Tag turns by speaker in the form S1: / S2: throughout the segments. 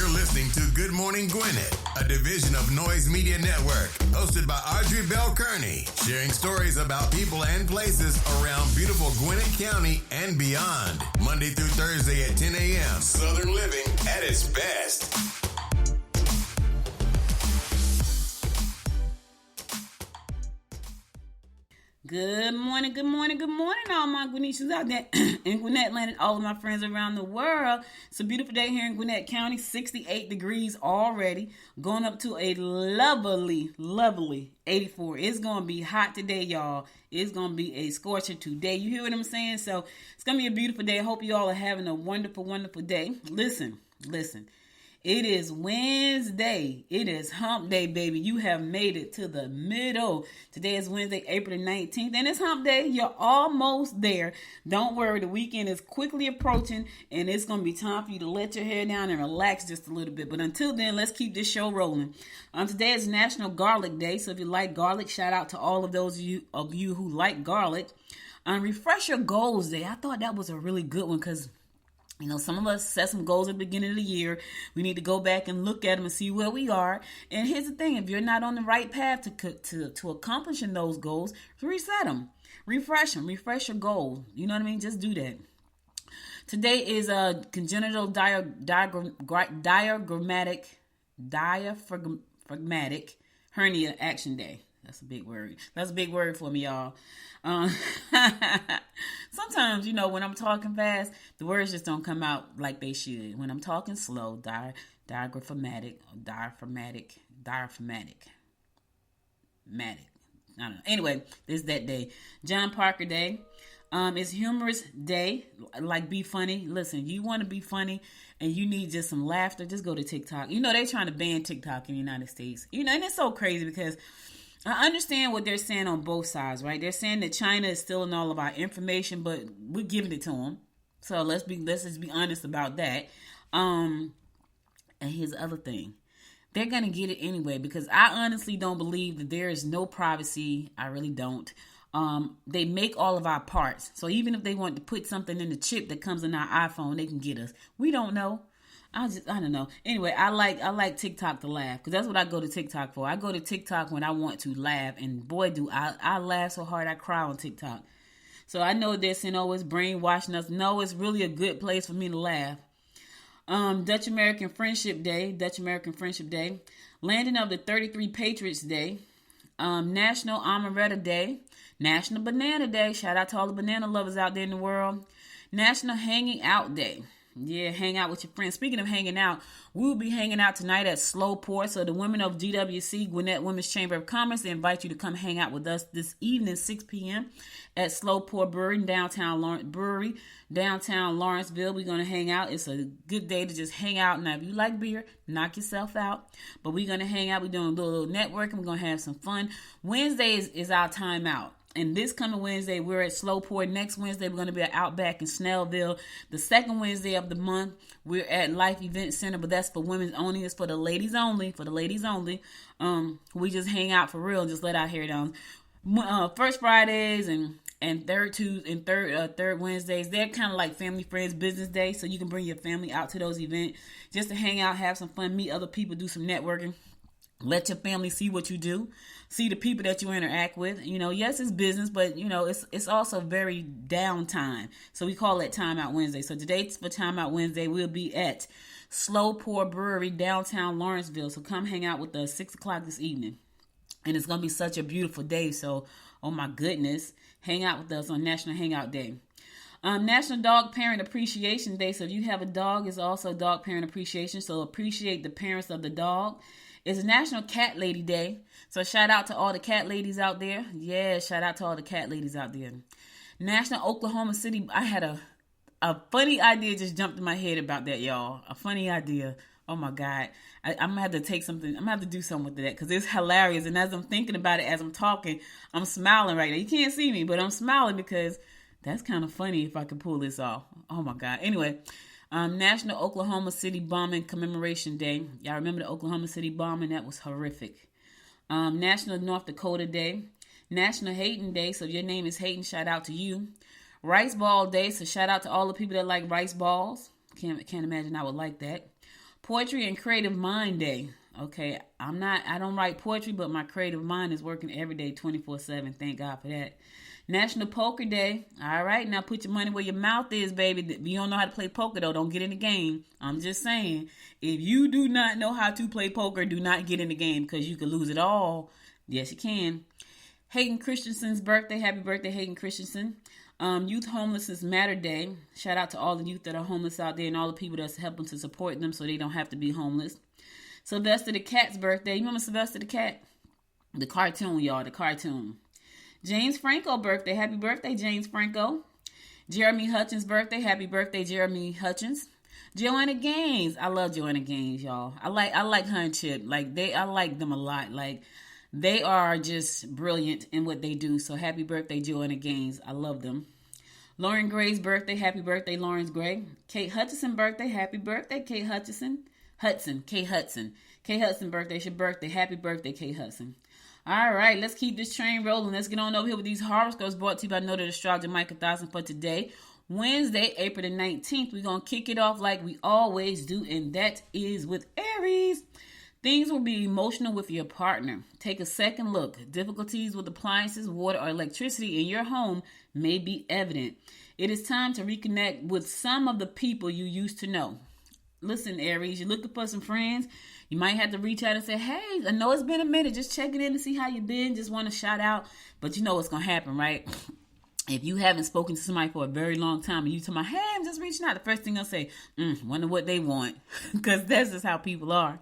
S1: You're listening to Good Morning Gwinnett, a division of Noise Media Network, hosted by Audrey Bell Kearney, sharing stories about people and places around beautiful Gwinnett County and beyond. Monday through Thursday at 10 a.m. Southern living at its best.
S2: Good morning, all my Gwinnetians out there in Gwinnett land and all of my friends around the world. It's a beautiful day here in Gwinnett County, 68 degrees already, going up to a lovely 84. It's going to be hot today, y'all. It's going to be a scorcher today. You hear what I'm saying? So it's going to be a beautiful day. I hope you all are having a wonderful day. Listen. It is Wednesday. It is hump day, baby. You have made it to the middle. Today is Wednesday, April the 19th, and it's hump day. You're almost there. Don't worry. The weekend is quickly approaching, and it's going to be time for you to let your hair down and relax just a little bit. But until then, let's keep this show rolling. Today is National Garlic Day, so if you like garlic, shout out to all of those of you who like garlic. Refresh Your Goals Day. I thought that was a really good one because some of us set some goals at the beginning of the year. We need to go back and look at them and see where we are. And here's the thing. If you're not on the right path to accomplishing those goals, reset them. Refresh them. Refresh your goals. You know what I mean? Just do that. Today is a congenital diaphragmatic hernia action day. That's a big word. That's a big word for me, y'all. Sometimes, when I'm talking fast, the words just don't come out like they should. When I'm talking slow, diaphragmatic. I don't know. Anyway, this is that day. John Parker Day. It's Humorous Day. Like, be funny. Listen, you want to be funny and you need just some laughter, just go to TikTok. They're trying to ban TikTok in the United States. And it's so crazy because I understand what they're saying on both sides, right? They're saying that China is stealing all of our information, but we're giving it to them. So let's just be honest about that. And here's the other thing. They're going to get it anyway because I honestly don't believe that there is no privacy. I really don't. They make all of our parts. So even if they want to put something in the chip that comes in our iPhone, they can get us. We don't know. I don't know. Anyway, I like TikTok to laugh because that's what I go to TikTok for. I go to TikTok when I want to laugh, and boy, do I laugh so hard I cry on TikTok. So I know this, it's brainwashing us. No, it's really a good place for me to laugh. Dutch American Friendship Day. Landing of the 33 Patriots Day. National Amaretta Day. National Banana Day. Shout out to all the banana lovers out there in the world. National Hanging Out Day. Yeah, hang out with your friends. Speaking of hanging out, we'll be hanging out tonight at Slow Pour. So the women of GWC, Gwinnett Women's Chamber of Commerce, they invite you to come hang out with us this evening, 6 p.m. at Slow Pour Brewery, downtown Lawrenceville. We're going to hang out. It's a good day to just hang out. Now, if you like beer, knock yourself out. But we're going to hang out. We're doing a little networking. We're going to have some fun. Wednesday is our time out. And this coming Wednesday, we're at Slow Pour. Next Wednesday, we're going to be at Outback in Snellville. The second Wednesday of the month, we're at Life Event Center, but that's for women only. It's for the ladies only. We just hang out for real and just let our hair down. First Fridays and third Wednesdays, they're kind of like family, friends, business day. So you can bring your family out to those events just to hang out, have some fun, meet other people, do some networking. Let your family see what you do, see the people that you interact with. Yes, it's business, but it's also very downtime. So we call it Time Out Wednesday. So today's for Time Out Wednesday. We'll be at Slow Pour Brewery, downtown Lawrenceville. So come hang out with us 6 o'clock this evening. And it's going to be such a beautiful day. So, oh my goodness, hang out with us on National Hangout Day. National Dog Parent Appreciation Day. So if you have a dog, it's also Dog Parent Appreciation. So appreciate the parents of the dog. It's National Cat Lady Day. So shout out to all the cat ladies out there. Yeah, shout out to all the cat ladies out there. National Oklahoma City. I had a funny idea just jumped in my head about that, y'all. A funny idea. Oh my God. I'm going to have to take something. I'm going to have to do something with that because it's hilarious. And as I'm thinking about it, as I'm talking, I'm smiling right now. You can't see me, but I'm smiling because that's kind of funny if I could pull this off. Oh my God. Anyway. National Oklahoma City Bombing Commemoration Day. Y'all remember the Oklahoma City bombing? That was horrific. National North Dakota Day. National Hayden Day. So if your name is Hayden, shout out to you. Rice Ball Day. So shout out to all the people that like rice balls. Can't imagine I would like that. Poetry and Creative Mind Day. Okay, I don't write poetry, but my creative mind is working every day 24/7. Thank God for that. National Poker Day. All right, now put your money where your mouth is, baby. If you don't know how to play poker, though, don't get in the game. I'm just saying, if you do not know how to play poker, do not get in the game because you can lose it all. Yes, you can. Hayden Christensen's birthday. Happy birthday, Hayden Christensen. Youth Homelessness Matter Day. Shout out to all the youth that are homeless out there and all the people that's helping to support them so they don't have to be homeless. Sylvester the Cat's birthday. You remember Sylvester the Cat? The cartoon, y'all. The cartoon. James Franco birthday. Happy birthday, James Franco. Jeremy Hutchins birthday. Happy birthday, Jeremy Hutchins. Joanna Gaines. I love Joanna Gaines, y'all. I like her and Chip. I like them a lot. Like, they are just brilliant in what they do. So happy birthday, Joanna Gaines. I love them. Lauren Gray's birthday. Happy birthday, Lauren Gray. Kate Hutchinson birthday. Happy birthday, Kate Hutchinson. Kate Hudson. Kate Hudson birthday. It's your birthday. Happy birthday, Kate Hudson. All right, let's keep this train rolling. Let's get on over here with these horoscopes brought to you by Noted Astrologer Micah 1000 for today. Wednesday, April the 19th. We're going to kick it off like we always do, and that is with Aries. Things will be emotional with your partner. Take a second look. Difficulties with appliances, water, or electricity in your home may be evident. It is time to reconnect with some of the people you used to know. Listen, Aries, you're looking for some friends. You might have to reach out and say, hey, I know it's been a minute. Just checking in to see how you've been. Just want to shout out. But you know what's going to happen, right? If you haven't spoken to somebody for a very long time and you tell me, hey, I'm just reaching out, the first thing they'll say, wonder what they want. Because that's just how people are.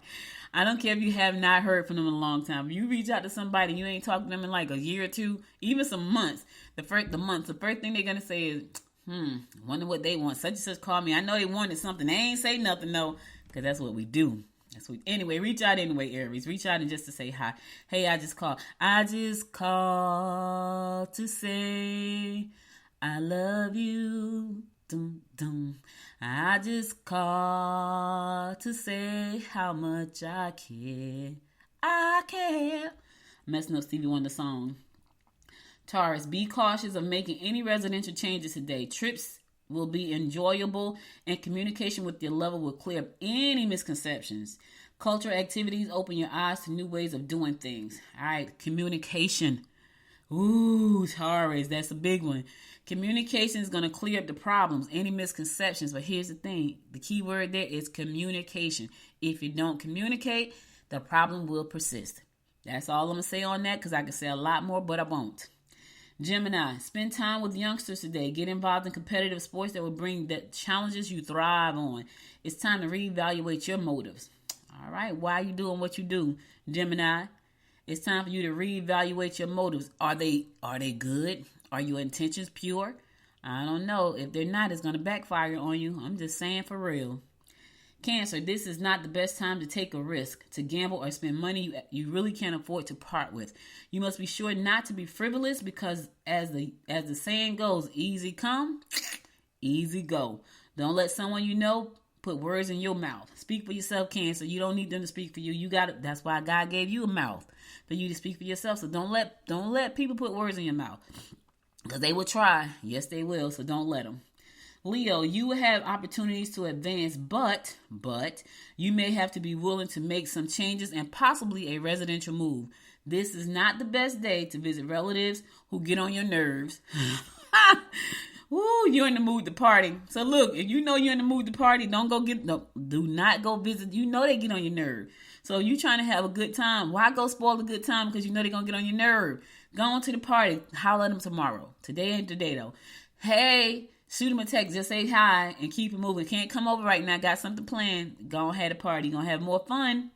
S2: I don't care if you have not heard from them in a long time. If you reach out to somebody and you ain't talked to them in like a year or two, even some months, the first thing they're going to say is, wonder what they want. Such and such called me. I know they wanted something. They ain't say nothing, though, because that's what we do. Anyway, reach out anyway, Aries. Reach out and just to say hi. Hey, I just called. I just called to say I love you. Dum, dum. I just called to say how much I care. I care. Messing up Stevie Wonder song. Taurus, be cautious of making any residential changes today. Trips will be enjoyable and communication with your lover will clear up any misconceptions. Cultural activities open your eyes to new ways of doing things. All right, communication. Ooh, Taurus, that's a big one. Communication is going to clear up the problems, any misconceptions. But here's the thing. The key word there is communication. If you don't communicate, the problem will persist. That's all I'm going to say on that because I could say a lot more, but I won't. Gemini, spend time with youngsters today. Get involved in competitive sports that will bring the challenges you thrive on. It's time to reevaluate your motives. All right, why are you doing what you do, Gemini? It's time for you to reevaluate your motives. Are they good? Are your intentions pure? I don't know. If they're not, it's going to backfire on you. I'm just saying for real. Cancer, this is not the best time to take a risk, to gamble, or spend money you really can't afford to part with. You must be sure not to be frivolous because as the saying goes, easy come, easy go. Don't let someone you know put words in your mouth. Speak for yourself, Cancer. You don't need them to speak for you. You got it. That's why God gave you a mouth for you to speak for yourself. So don't let people put words in your mouth because they will try. Yes, they will. So don't let them. Leo, you will have opportunities to advance, but you may have to be willing to make some changes and possibly a residential move. This is not the best day to visit relatives who get on your nerves. Woo, you're in the mood to party. So look, if you know you're in the mood to party, do not go visit. You know they get on your nerve. So you trying to have a good time. Why go spoil a good time because you know they're going to get on your nerve? Go on to the party. Holler at them tomorrow. Today ain't today, though. Hey, shoot them a text. Just say hi and keep it moving. Can't come over right now. Got something planned. Go ahead a party. Going to have more fun.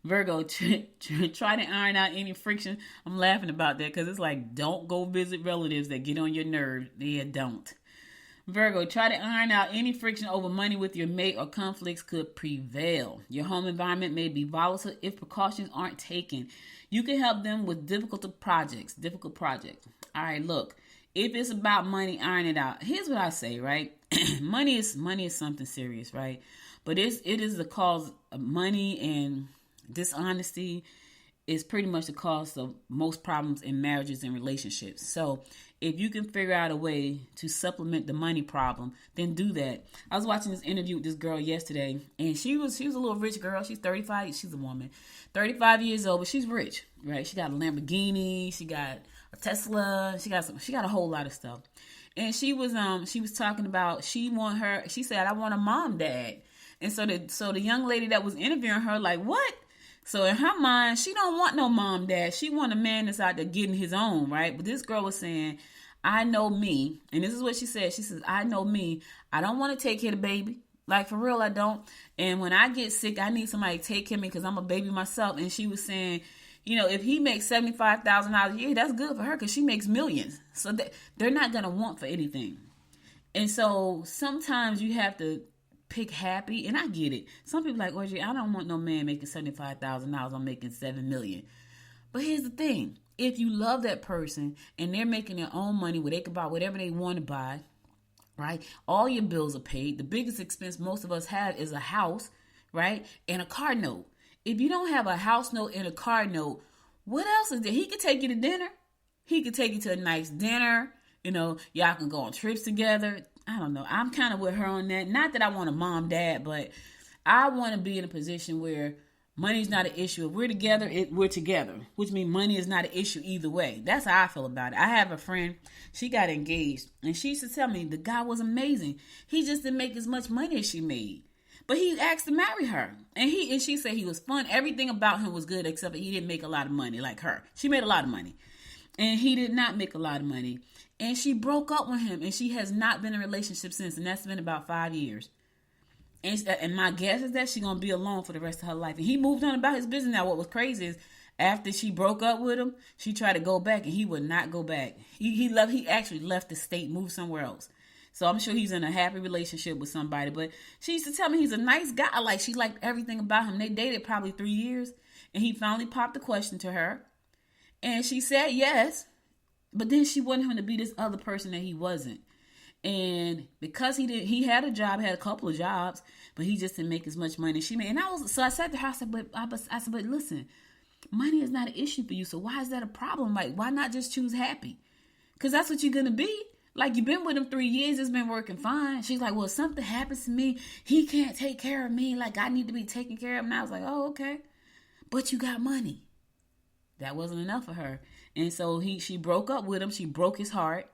S2: Virgo, try to iron out any friction. I'm laughing about that because it's like, don't go visit relatives that get on your nerve. Yeah, don't. Virgo, try to iron out any friction over money with your mate or conflicts could prevail. Your home environment may be volatile if precautions aren't taken. You can help them with difficult projects. All right, look. If it's about money, iron it out. Here's what I say, right? money is something serious, right? But it is the cause of money and dishonesty is pretty much the cause of most problems in marriages and relationships. So if you can figure out a way to supplement the money problem, then do that. I was watching this interview with this girl yesterday, and she was a little rich girl. She's 35. She's a woman, 35 years old, but she's rich, right? She got a Lamborghini. She got a Tesla. She got a whole lot of stuff. And she was talking about she said, I want a mom dad. And so the young lady that was interviewing her, like, what? So in her mind, she don't want no mom, dad. She want a man that's out there getting his own, right? But this girl was saying, I know me. And this is what she said. She says, I know me. I don't want to take care of the baby. Like, for real, I don't. And when I get sick, I need somebody to take care of me because I'm a baby myself. And she was saying, if he makes $75,000 a year, that's good for her because she makes millions. So they're not going to want for anything. And so sometimes you have to pick happy, and I get it. Some people like, Audrey, I don't want no man making $75,000. I'm making $7 million. But here's the thing: if you love that person and they're making their own money, where they can buy whatever they want to buy, right? All your bills are paid. The biggest expense most of us have is a house, right, and a car note. If you don't have a house note and a car note, what else is there? He could take you to dinner. He could take you to a nice dinner. Y'all can go on trips together. I don't know. I'm kind of with her on that. Not that I want a mom, dad, but I want to be in a position where money's not an issue. If we're together, we're together, which means money is not an issue either way. That's how I feel about it. I have a friend, she got engaged, and she used to tell me the guy was amazing. He just didn't make as much money as she made. But he asked to marry her. And she said he was fun. Everything about him was good except that he didn't make a lot of money like her. She made a lot of money. And he did not make a lot of money. And she broke up with him, and she has not been in a relationship since, and that's been about 5 years. And my guess is that she's going to be alone for the rest of her life. And he moved on about his business. Now, what was crazy is after she broke up with him, she tried to go back, and he would not go back. He actually left the state, moved somewhere else. So I'm sure he's in a happy relationship with somebody. But she used to tell me he's a nice guy. Like, she liked everything about him. They dated probably 3 years, and he finally popped the question to her. And she said yes. But then she wanted him to be this other person that he wasn't. And because he had a job, had a couple of jobs, but he just didn't make as much money as she made. And I said to her, I said, but listen, money is not an issue for you. So why is that a problem? Like, why not just choose happy? Because that's what you're going to be. Like, you've been with him 3 years. It's been working fine. She's like, well, if something happens to me, he can't take care of me. Like, I need to be taken care of. And I was like, oh, okay. But you got money. That wasn't enough for her. And so she broke up with him. She broke his heart.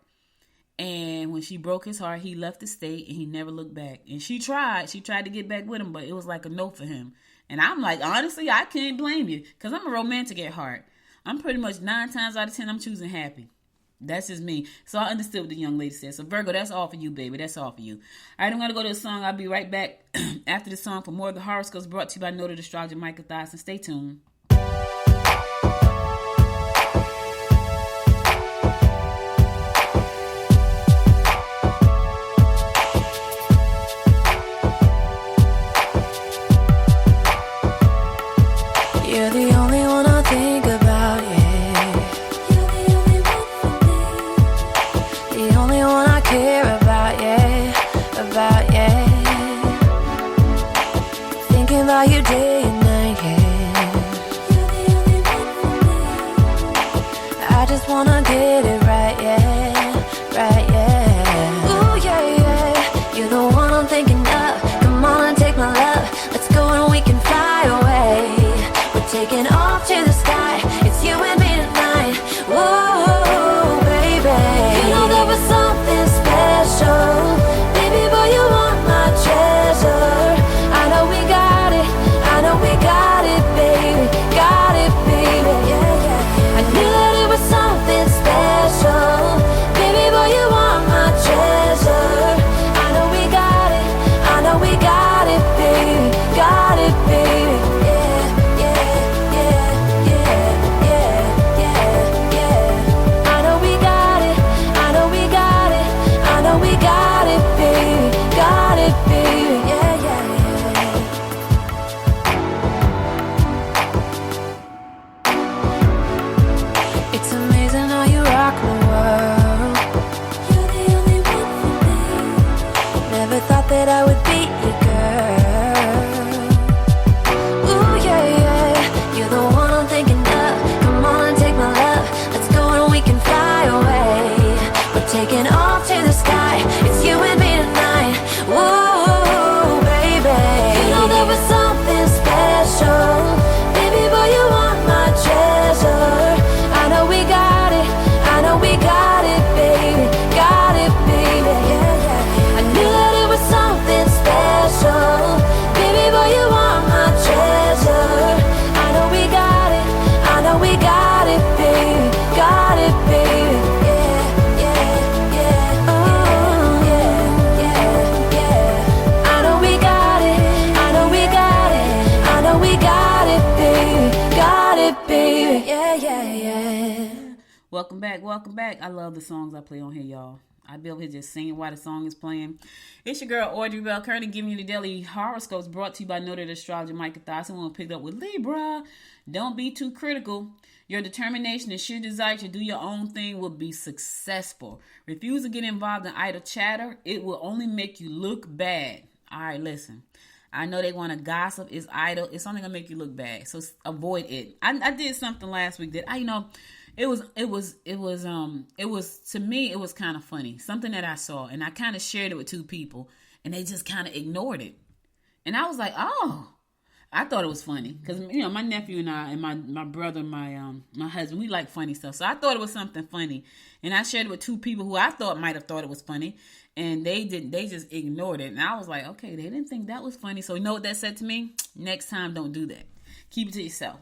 S2: And when she broke his heart, he left the state and he never looked back. And she tried to get back with him, but it was like a no for him. And I'm like, honestly, I can't blame you because I'm a romantic at heart. I'm pretty much 9 times out of 10, I'm choosing happy. That's just me. So I understood what the young lady said. So Virgo, that's all for you, baby. That's all for you. All right, I'm going to go to a song. I'll be right back after the song for more of the horoscopes brought to you by noted astrologer Michael Thyssen. Stay tuned.
S3: You're the only one I think about, yeah. You're the only one for me. The only one I care about, yeah. Thinking about you day and night, yeah. You're the only one for me. I just wanna get it right, yeah. Ooh, yeah. You're the one I'm thinking of. Come on and take my love. Let's go and we can fly away. Taking off to the sky, it's you and me tonight. Whoa, baby. You know there was something special. Baby boy, you are my treasure. I know we got it, baby. Got it, baby. Yeah. I knew that it was something special. Baby boy, you are my treasure. I know we got it, baby. Got it, baby. Yeah.
S2: Welcome back, welcome back. I love the songs I play on here, y'all. I be over here just singing while the song is playing. It's your girl, Audrey Bell Kearney, giving you the daily horoscopes brought to you by noted astrologer Micah Thorson. We'll pick up with Libra. Don't be too critical. Your determination and sheer desire to do your own thing will be successful. Refuse to get involved in idle chatter. It will only make you look bad. All right, listen. I know they want to gossip. It's idle. It's only going to make you look bad. So avoid it. I did something last week that it was to me, it was kind of funny. Something that I saw, and I kind of shared it with two people, and they just kind of ignored it. And I was like, oh, I thought it was funny because, my nephew and I and my brother, my husband, we like funny stuff. So I thought it was something funny, and I shared it with two people who I thought might have thought it was funny, and they didn't. They just ignored it, and I was like, okay, they didn't think that was funny. So you know what that said to me? Next time, don't do that. Keep it to yourself.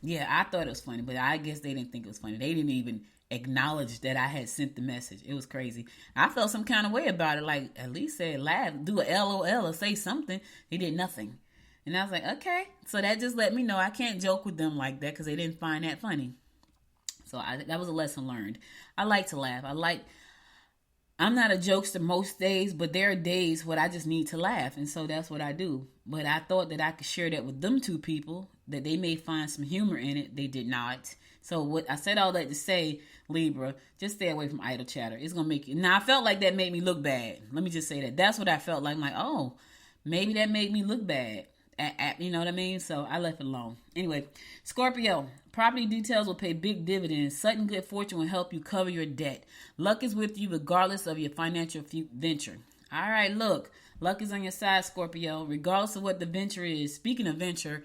S2: Yeah, I thought it was funny, but I guess they didn't think it was funny. They didn't even acknowledge that I had sent the message. It was crazy. I felt some kind of way about it. Like, at least say laugh, do a LOL or say something. They did nothing. And I was like, okay. So that just let me know I can't joke with them like that because they didn't find that funny. So that was a lesson learned. I like to laugh. I'm not a jokester most days, but there are days where I just need to laugh. And so that's what I do. But I thought that I could share that with them two people, that they may find some humor in it. They did not. So what I said all that to say, Libra, just stay away from idle chatter. It's going to make you. Now, I felt like that made me look bad. Let me just say that. That's what I felt like. I'm like, oh, maybe that made me look bad. You know what I mean? So I left it alone. Anyway, Scorpio, property details will pay big dividends. Sudden good fortune will help you cover your debt. Luck is with you regardless of your financial venture. All right, look, luck is on your side, Scorpio, regardless of what the venture is. Speaking of venture,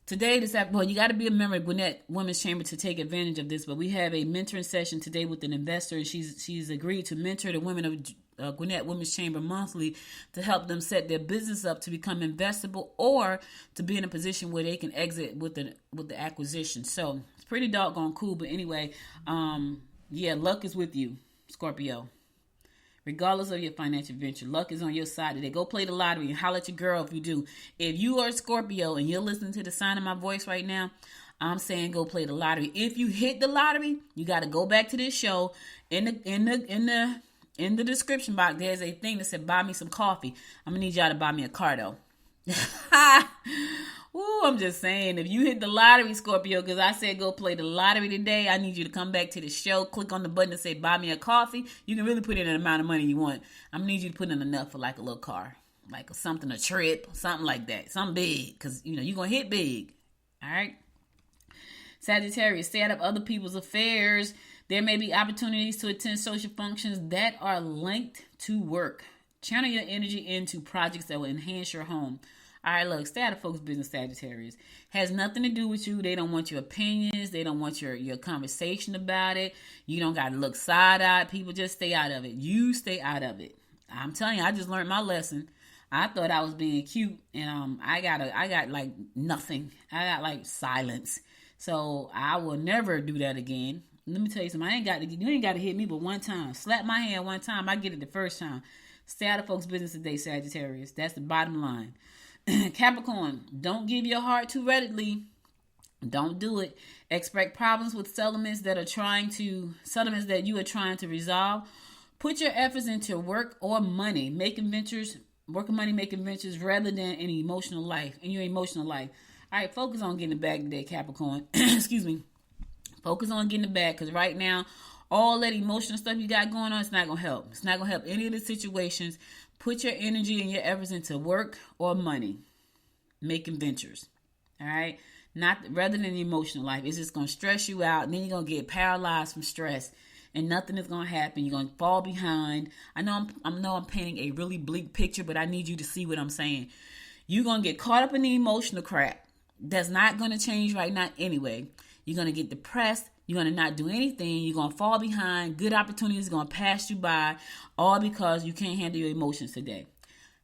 S2: today, you got to be a member of Gwinnett Women's Chamber to take advantage of this, but we have a mentoring session today with an investor, and she's agreed to mentor the women of Gwinnett Women's Chamber monthly to help them set their business up to become investable or to be in a position where they can exit with the acquisition. So it's pretty doggone cool. But anyway, luck is with you, Scorpio. Regardless of your financial venture, luck is on your side today. Go play the lottery and holler at your girl if you do. If you are a Scorpio and you're listening to the sound of my voice right now, I'm saying go play the lottery. If you hit the lottery, you got to go back to this show. In the description box, there's a thing that said, buy me some coffee. I'm going to need y'all to buy me a car, though. Ooh, I'm just saying, if you hit the lottery, Scorpio, because I said go play the lottery today, I need you to come back to the show, click on the button and say, buy me a coffee. You can really put in an amount of money you want. I'm going to need you to put in enough for like a little car, like something, a trip, something like that. Something big, because, you're going to hit big. All right? Sagittarius, stay out of other people's affairs. There may be opportunities to attend social functions that are linked to work. Channel your energy into projects that will enhance your home. All right, look, stay out of folks' business, Sagittarius. Has nothing to do with you. They don't want your opinions. They don't want your conversation about it. You don't got to look side-eyed. People just stay out of it. You stay out of it. I'm telling you, I just learned my lesson. I thought I was being cute, and I got like nothing. I got like silence. So I will never do that again. Let me tell you something. You ain't got to hit me but one time. Slap my hand one time. I get it the first time. Stay out of folks' business today, Sagittarius. That's the bottom line. Capricorn, don't give your heart too readily. Don't do it. Expect problems with settlements that you are trying to resolve. Put your efforts into work or money, making ventures rather than in your emotional life. All right, focus on getting it back today, Capricorn. Excuse me. Focus on getting it back, because right now, all that emotional stuff you got going on, it's not going to help. It's not going to help any of the situations. Put your energy and your efforts into work or money, making ventures. All right? Rather than the emotional life. It's just going to stress you out, and then you're going to get paralyzed from stress, and nothing is going to happen. You're going to fall behind. I know I'm painting a really bleak picture, but I need you to see what I'm saying. You're going to get caught up in the emotional crap. That's not going to change right now anyway. You're going to get depressed. You're going to not do anything. You're going to fall behind. Good opportunities are going to pass you by, all because you can't handle your emotions today.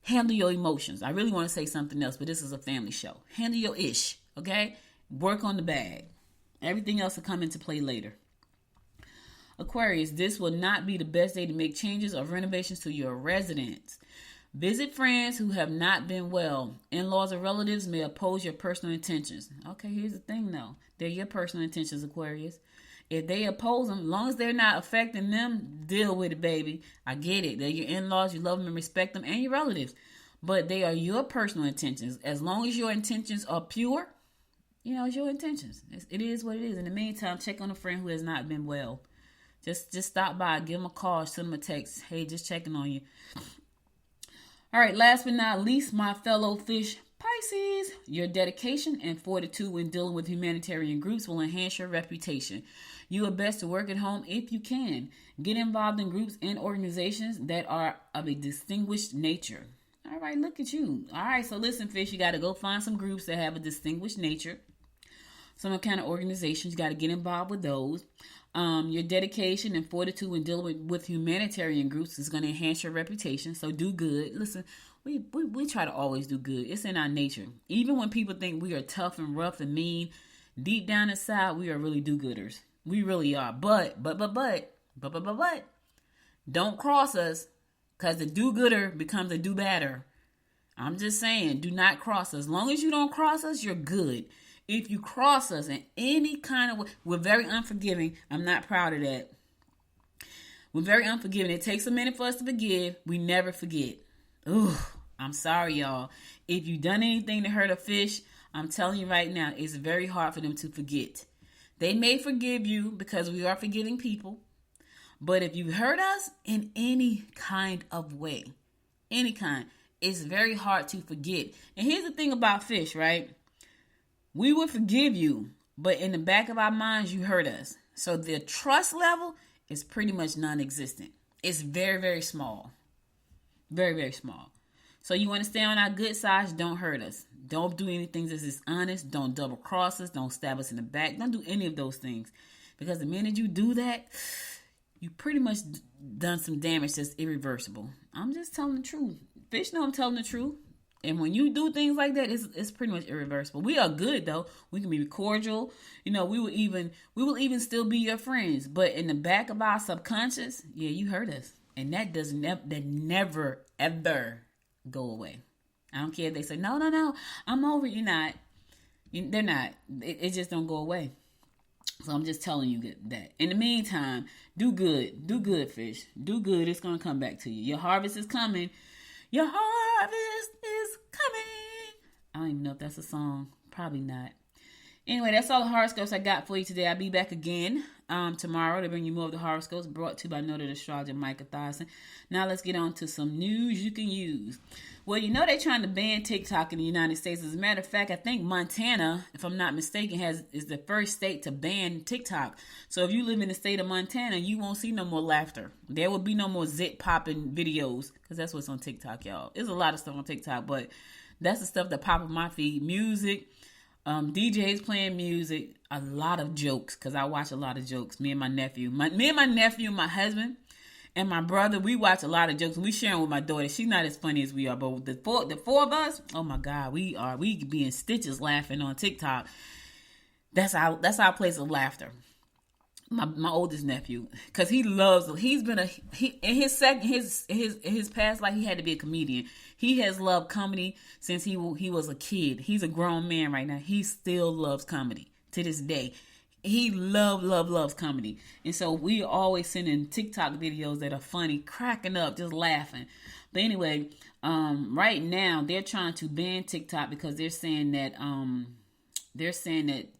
S2: Handle your emotions. I really want to say something else, but this is a family show. Handle your ish, okay? Work on the bag. Everything else will come into play later. Aquarius, this will not be the best day to make changes or renovations to your residence. Visit friends who have not been well. In-laws or relatives may oppose your personal intentions. Okay, here's the thing though. They're your personal intentions, Aquarius. If they oppose them, as long as they're not affecting them, deal with it, baby. I get it. They're your in-laws. You love them and respect them, and your relatives. But they are your personal intentions. As long as your intentions are pure, it's your intentions. It is what it is. In the meantime, check on a friend who has not been well. Just stop by, give them a call, send them a text. Hey, just checking on you. All right, last but not least, my fellow fish Pisces. Your dedication and fortitude when dealing with humanitarian groups will enhance your reputation. You are best to work at home if you can. Get involved in groups and organizations that are of a distinguished nature. All right, look at you. All right, so listen, fish, you got to go find some groups that have a distinguished nature. Some kind of organizations, you got to get involved with those. Your dedication and fortitude when dealing with humanitarian groups is going to enhance your reputation. So do good. Listen, we try to always do good. It's in our nature. Even when people think we are tough and rough and mean, deep down inside, we are really do-gooders. We really are. But, don't cross us, because the do-gooder becomes a do-badder. I'm just saying, do not cross us. As long as you don't cross us, you're good. If you cross us in any kind of way, we're very unforgiving. I'm not proud of that. We're very unforgiving. It takes a minute for us to forgive. We never forget. Ooh, I'm sorry, y'all. If you've done anything to hurt a fish, I'm telling you right now, it's very hard for them to forget. They may forgive you because we are forgiving people. But if you hurt us in any kind of way, any kind, it's very hard to forget. And here's the thing about fish, right? We will forgive you, but in the back of our minds, you hurt us. So the trust level is pretty much non-existent. It's very, very small. Very, very small. So you want to stay on our good side, don't hurt us. Don't do anything that's dishonest. Don't double cross us. Don't stab us in the back. Don't do any of those things. Because the minute you do that, you pretty much done some damage that's irreversible. I'm just telling the truth. Fish know I'm telling the truth. And when you do things like that, it's pretty much irreversible. We are good though. We can be cordial. We will even still be your friends. But in the back of our subconscious, yeah, you hurt us, and that never ever go away. I don't care if they say no, I'm over. You're not. They're not. It just don't go away. So I'm just telling you that. In the meantime, do good. Do good, fish. Do good. It's gonna come back to you. Your harvest is coming. Your harvest is coming. I don't even know if that's a song. Probably not. Anyway, that's all the horoscopes I got for you today. I'll be back again tomorrow to bring you more of the horoscopes brought to you by noted astrologer Micah Thyssen. Now let's get on to some news you can use. Well, they're trying to ban TikTok in the United States. As a matter of fact, I think Montana, if I'm not mistaken, is the first state to ban TikTok. So if you live in the state of Montana, you won't see no more laughter. There will be no more zit popping videos, because that's what's on TikTok, y'all. There's a lot of stuff on TikTok, but that's the stuff that pop up my feed. Music, DJs playing music, a lot of jokes, because I watch a lot of jokes. Me and my nephew, my husband, and my brother, we watch a lot of jokes. We share them with my daughter. She's not as funny as we are, but the four of us, oh my God, we be in stitches laughing on TikTok. That's our place of laughter. My oldest nephew, because in his past life, he had to be a comedian. He has loved comedy since he was a kid. He's a grown man right now. He still loves comedy to this day. He loves comedy. And so we always sending TikTok videos that are funny, cracking up, just laughing. But anyway, right now they're trying to ban TikTok because they're saying that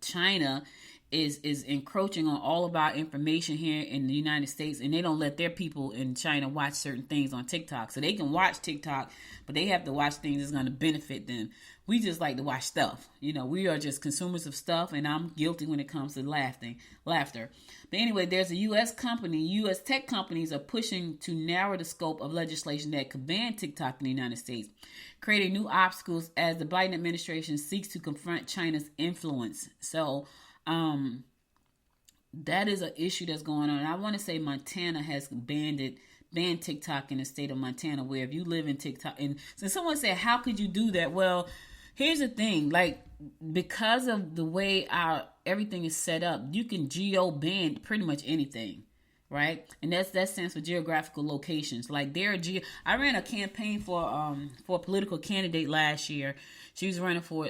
S2: China is encroaching on all of our information here in the United States, and they don't let their people in China watch certain things on TikTok. So they can watch TikTok, but they have to watch things that's going to benefit them. We just like to watch stuff. We are just consumers of stuff, and I'm guilty when it comes to laughter. But anyway, there's a U.S. tech companies are pushing to narrow the scope of legislation that could ban TikTok in the United States, creating new obstacles as the Biden administration seeks to confront China's influence. So, that is an issue that's going on. I want to say Montana has banned TikTok in the state of Montana, where if you live in TikTok, and so someone said, how could you do that? Well, here's the thing, because of the way everything is set up, you can geo ban pretty much anything. right? And that stands for geographical locations. Like I ran a campaign for a political candidate last year. She was running for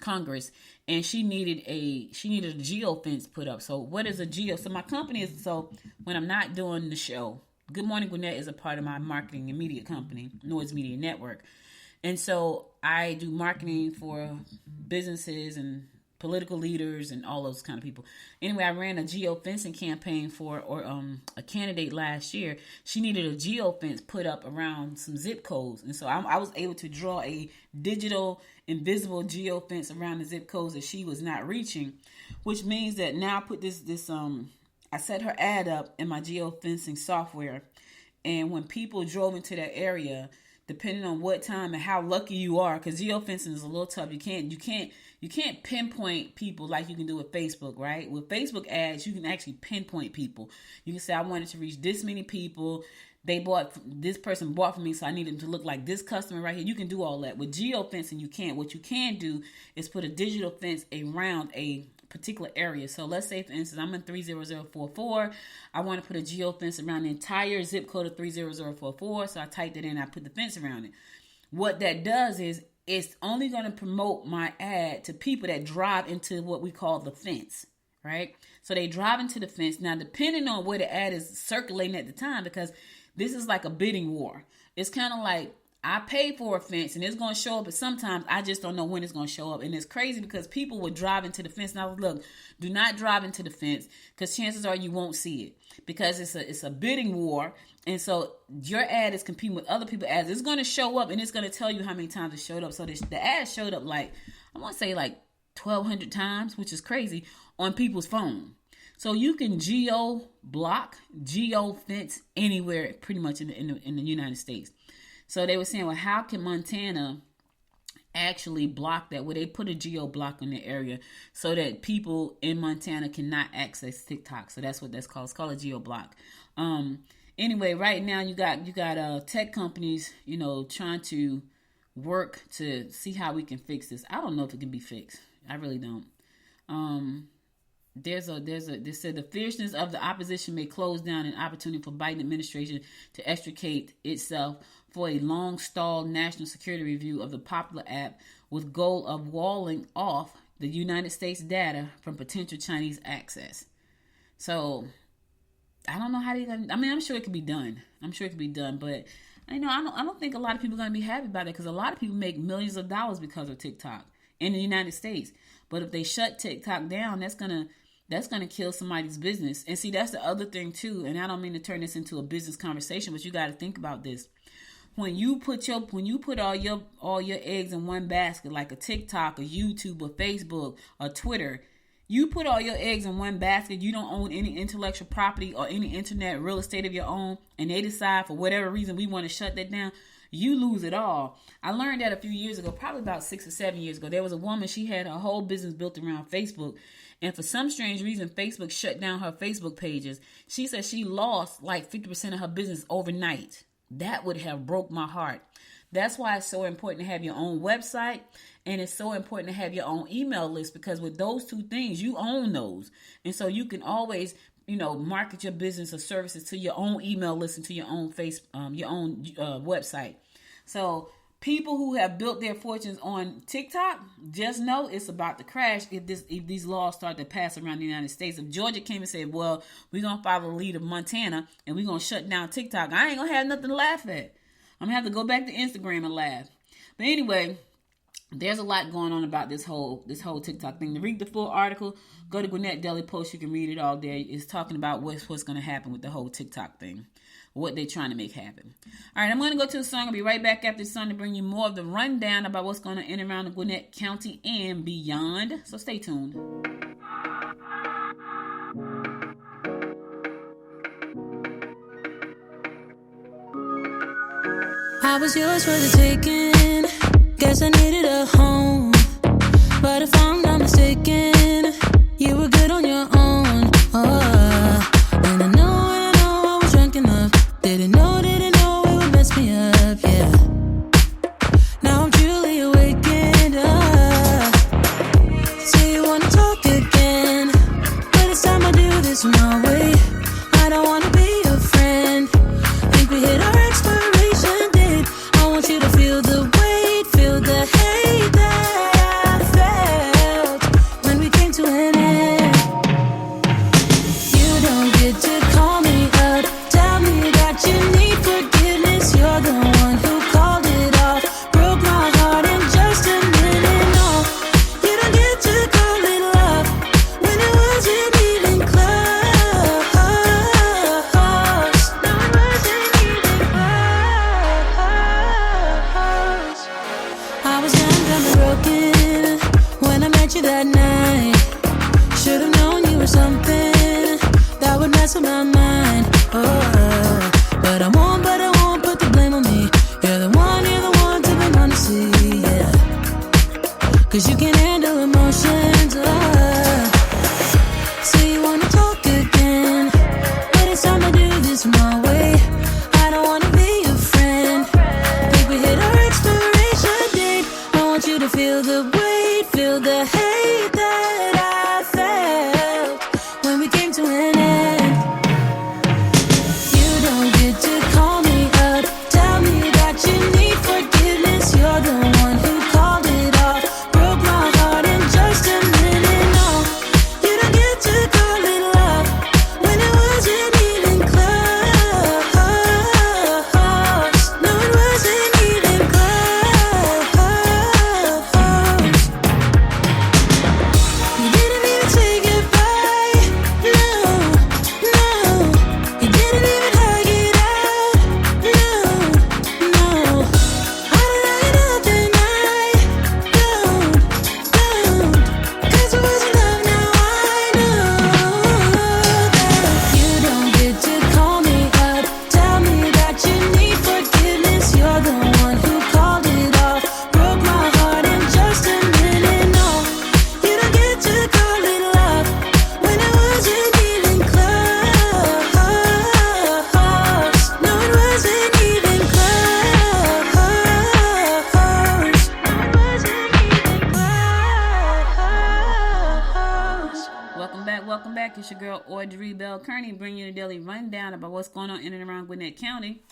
S2: Congress, and she needed a geofence put up. So what is a geo? So my company is, so when I'm not doing the show, Good Morning Gwinnett is a part of my marketing and media company, Noise Media Network. And so I do marketing for businesses and political leaders and all those kind of people. Anyway, I ran a geofencing campaign for a candidate last year. She needed a geofence put up around some zip codes. And so I was able to draw a digital invisible geofence around the zip codes that she was not reaching, which means that now I put I set her ad up in my geofencing software. And when people drove into that area, depending on what time and how lucky you are, because geofencing is a little tough. You can't pinpoint people like you can do with Facebook, right? With Facebook ads, you can actually pinpoint people. You can say, I wanted to reach this many people. This person bought from me, so I need them to look like this customer right here. You can do all that. With geofencing, you can't. What you can do is put a digital fence around a particular area. So let's say, for instance, I'm in 30044. I want to put a geofence around the entire zip code of 30044. So I typed it in, I put the fence around it. What that does is it's only going to promote my ad to people that drive into what we call the fence, right? So they drive into the fence. Now, depending on where the ad is circulating at the time, because this is like a bidding war. It's kind of like, I paid for a fence and it's going to show up, but sometimes I just don't know when it's going to show up. And it's crazy because people would drive into the fence. Now, look, do not drive into the fence because chances are you won't see it because it's a bidding war. And so your ad is competing with other people's ads. It's going to show up and it's going to tell you how many times it showed up. So the ad showed up like 1,200 times, which is crazy, on people's phone. So you can geo-block, geo-fence anywhere pretty much in the United States. So they were saying, well, how can Montana actually block that? Well, they put a geo block in the area so that people in Montana cannot access TikTok. So that's what that's called. It's called a geo block. Anyway, right now you got tech companies, trying to work to see how we can fix this. I don't know if it can be fixed. I really don't. They said the fierceness of the opposition may close down an opportunity for Biden administration to extricate itself for a long-stalled national security review of the popular app with goal of walling off the United States data from potential Chinese access. So I don't know how they're going to, I'm sure it could be done. But I don't think a lot of people are going to be happy about it because a lot of people make millions of dollars because of TikTok in the United States. But if they shut TikTok down, that's gonna kill somebody's business. And see, that's the other thing too. And I don't mean to turn this into a business conversation, but you got to think about this. When you put all your eggs in one basket, like a TikTok, a YouTube, a Facebook, a Twitter, you put all your eggs in one basket. You don't own any intellectual property or any internet real estate of your own, and they decide for whatever reason we want to shut that down. You lose it all. I learned that a few years ago, probably about 6 or 7 years ago. There was a woman, she had her whole business built around Facebook. And for some strange reason, Facebook shut down her Facebook pages. She said she lost like 50% of her business overnight. That would have broke my heart. That's why it's so important to have your own website. And it's so important to have your own email list because with those two things, you own those. And so you can always market your business or services to your own email list and to your own website. So people who have built their fortunes on TikTok, just know it's about to crash if these laws start to pass around the United States. If Georgia came and said, well, we're going to follow the lead of Montana and we're going to shut down TikTok, I ain't going to have nothing to laugh at. I'm going to have to go back to Instagram and laugh. But anyway, there's a lot going on about this whole TikTok thing. To read the full article, go to Gwinnett Daily Post. You can read it all there. It's talking about what's going to happen with the whole TikTok thing, what they're trying to make happen. All right, I'm going to go to the song. I'll be right back after the song to bring you more of the rundown about what's going on in and around the Gwinnett County and beyond. So stay tuned.
S4: I was yours for the taking. Guess I needed a home. But if I'm not mistaken, you were good on your own. And I know I was drunk enough. Didn't know it would mess me up, yeah. Now I'm truly awakened up. Say you wanna talk again, but it's time I do this my way. I don't wanna you that night. Should've known you were something that would mess with my mind. Oh, but I won't put the blame on me. You're the one to be on to see, yeah. 'Cause you can handle emotions. So you wanna talk again, but it's time to do this my way. I don't wanna be your friend. Think we hit our expiration date. I want you to feel the weight, feel the hate that I felt when we came to an end. You don't get to call me up, tell me that you need forgiveness. You're the one who called it off, broke my heart in just a minute. No, you don't get to call it love when it wasn't even close. No, it wasn't even close. You didn't even say goodbye. No, you didn't even hug it out. No, I don't like nothing. Don't, 'cause it wasn't love. Now I know that you don't get to call me up, tell me that you need forgiveness. You're the one who called it off, broke my heart in just a minute. No, you don't get to call it love when it wasn't even close. No, it wasn't even close. No, it wasn't even close.
S2: Welcome back. It's your girl Audrey Bell Kearney, bringing you the daily rundown about what's going on in and around Gwinnett County.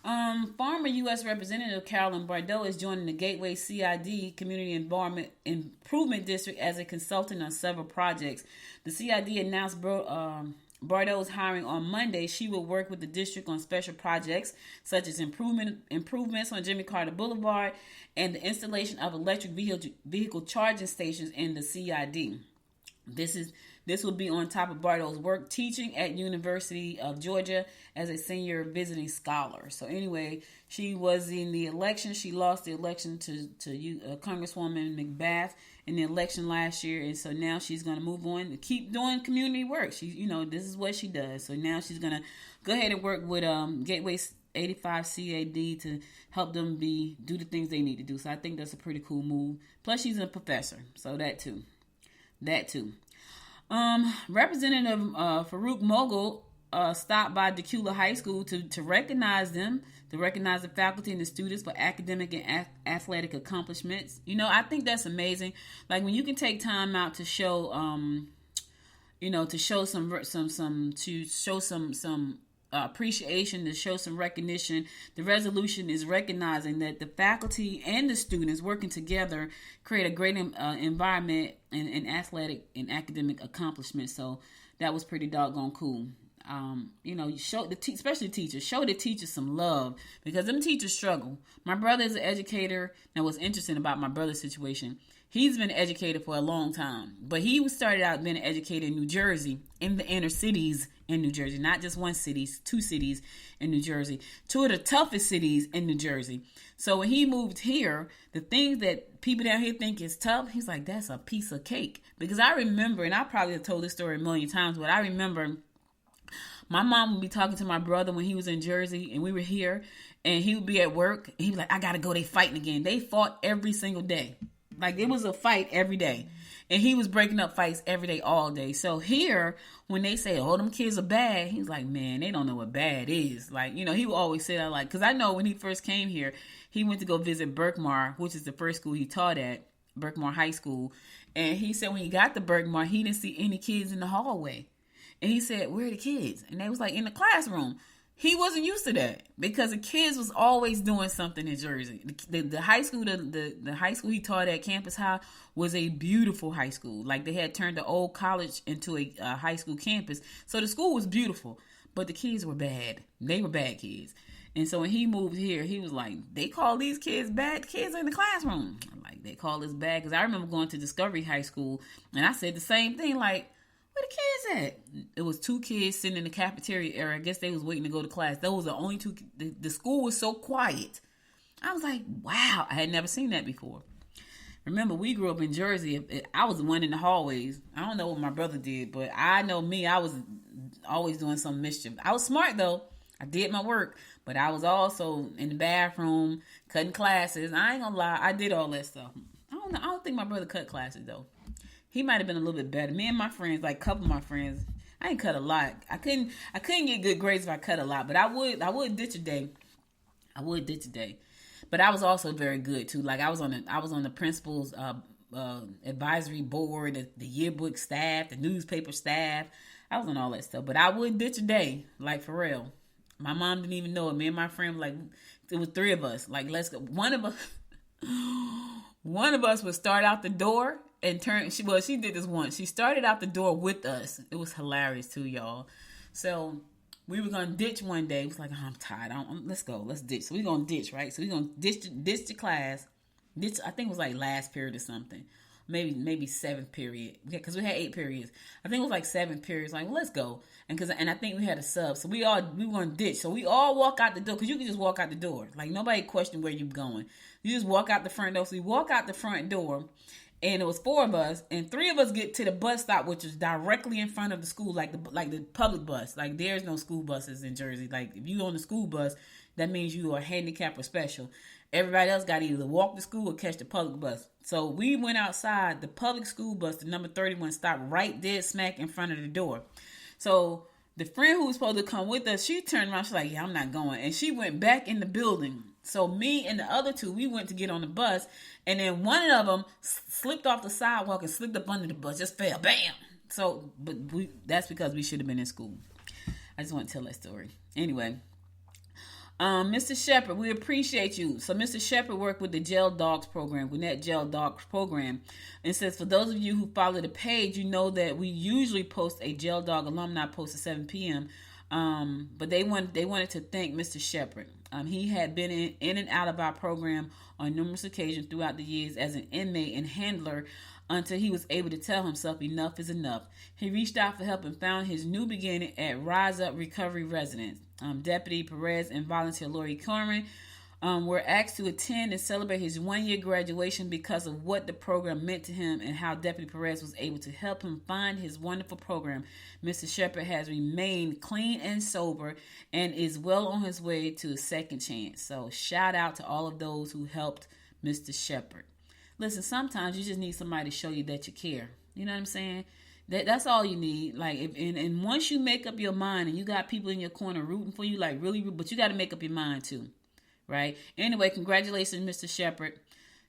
S2: Former U.S. Representative Carolyn Bordeaux is joining the Gateway CID Community Environment Improvement District as a consultant on several projects. The CID announced Bordeaux's hiring on Monday. She will work with the district on special projects such as improvements on Jimmy Carter Boulevard and the installation of electric vehicle charging stations in the CID. This will be on top of Bordeaux's work teaching at University of Georgia as a senior visiting scholar. So anyway, she was in the election. She lost the election to Congresswoman McBath in the election last year, and so now she's going to move on to keep doing community work. This is what she does. So now she's going to go ahead and work with Gateway 85 CAD to help them do the things they need to do. So I think that's a pretty cool move. Plus, she's a professor, so that too. Representative Farooq Mughal stopped by Dacula High School to recognize them, to recognize the faculty and the students for academic and athletic accomplishments. I think that's amazing. Like when you can take time out to show, to show some appreciation, to show some recognition. The resolution is recognizing that the faculty and the students working together create a great environment and athletic and academic accomplishment. So that was pretty doggone cool. You show especially teachers, show the teachers some love because them teachers struggle. My brother is an educator. Now what's interesting about my brother's situation, he's been educated for a long time, but he started out being an educator in New Jersey, in the inner cities in New Jersey, not just one city, two cities in New Jersey, two of the toughest cities in New Jersey. So when he moved here, the things that people down here think is tough, he's like, that's a piece of cake. Because I remember, and I probably have told this story a million times, but I remember my mom would be talking to my brother when he was in Jersey and we were here, and he would be at work and he'd be like, I gotta go, they fighting again. They fought every single day. Like it was a fight every day. And he was breaking up fights every day, all day. So here, when they say, oh, them kids are bad, he's like, man, they don't know what bad is. Like, he would always say that, like, because I know when he first came here, he went to go visit Berkmar, which is the first school he taught at, Berkmar High School. And he said when he got to Berkmar, he didn't see any kids in the hallway. And he said, where are the kids? And they was like, in the classroom. He wasn't used to that because the kids was always doing something in Jersey. The high school, the high school he taught at, Campus High, was a beautiful high school. Like they had turned the old college into a high school campus. So the school was beautiful, but the kids were bad. They were bad kids. And so when he moved here, he was like, they call these kids bad kids in the classroom. I'm like, they call us bad. Because I remember going to Discovery High School and I said the same thing, like, where the kids at? It was two kids sitting in the cafeteria area. I guess they was waiting to go to class. Those was the only two. The school was so quiet. I was like, wow, I had never seen that before. Remember, we grew up in Jersey. I was the one in the hallways. I don't know what my brother did, but I know me. I was always doing some mischief. I was smart, though. I did my work, but I was also in the bathroom, cutting classes. I ain't gonna lie. I did all that stuff. I don't know. I don't think my brother cut classes, though. He might have been a little bit better. Me and my friends, like a couple of my friends, I ain't cut a lot. I couldn't get good grades if I cut a lot, but I would ditch a day. But I was also very good too. Like I was on the principal's advisory board, the yearbook staff, the newspaper staff. I was on all that stuff. But I would ditch a day, like for real. My mom didn't even know it. Me and my friend, like it was 3 of us. Like let's go. One of us would start out the door and turn. She did this once. She started out the door with us. It was hilarious too, y'all. So we were gonna ditch one day. It was like, oh, I'm tired. Let's go. Let's ditch. So we're gonna ditch, right? So we're gonna ditch the class. Ditch. I think it was like last period or something. Maybe 7th period. Yeah, because we had 8 periods. I think it was like 7th periods. Like, well, let's go. And I think we had a sub. So we were gonna ditch. So we all walk out the door because you can just walk out the door. Like nobody questioned where you're going. You just walk out the front door. So we walk out the front door. And it was 4 of us, and 3 of us get to the bus stop, which is directly in front of the school, like the public bus. Like there's no school buses in Jersey. Like if you on the school bus, that means you are handicapped or special. Everybody else got to either walk to school or catch the public bus. So we went outside. The public school bus, the number 31, stopped right dead smack in front of the door. So the friend who was supposed to come with us, she turned around. She's like, yeah, I'm not going. And she went back in the building. So me and the other 2, we went to get on the bus. And then one of them slipped off the sidewalk and slipped up under the bus. Just fell. Bam! So, that's because we should have been in school. I just want to tell that story. Anyway. Mr. Shepherd, we appreciate you. So Mr. Shepherd worked with the Jail Dogs program, Gwinnett Jail Dogs program. And says, for those of you who follow the page, you know that we usually post a Jail Dog alumni post at 7 p.m. But they wanted to thank Mr. Shepherd. He had been in and out of our program on numerous occasions throughout the years as an inmate and handler until he was able to tell himself enough is enough. He reached out for help and found his new beginning at Rise Up Recovery Residence. Deputy Perez and volunteer Lori Corman were asked to attend and celebrate his 1-year graduation because of what the program meant to him and how Deputy Perez was able to help him find his wonderful program. Mr. Shepherd has remained clean and sober and is well on his way to a second chance. So shout out to all of those who helped Mr. Shepherd. Listen, sometimes you just need somebody to show you that you care. You know what I'm saying? That's all you need. Like, and once you make up your mind and you got people in your corner rooting for you, like really, but you got to make up your mind too. Right? Anyway, congratulations, Mr. Shepherd.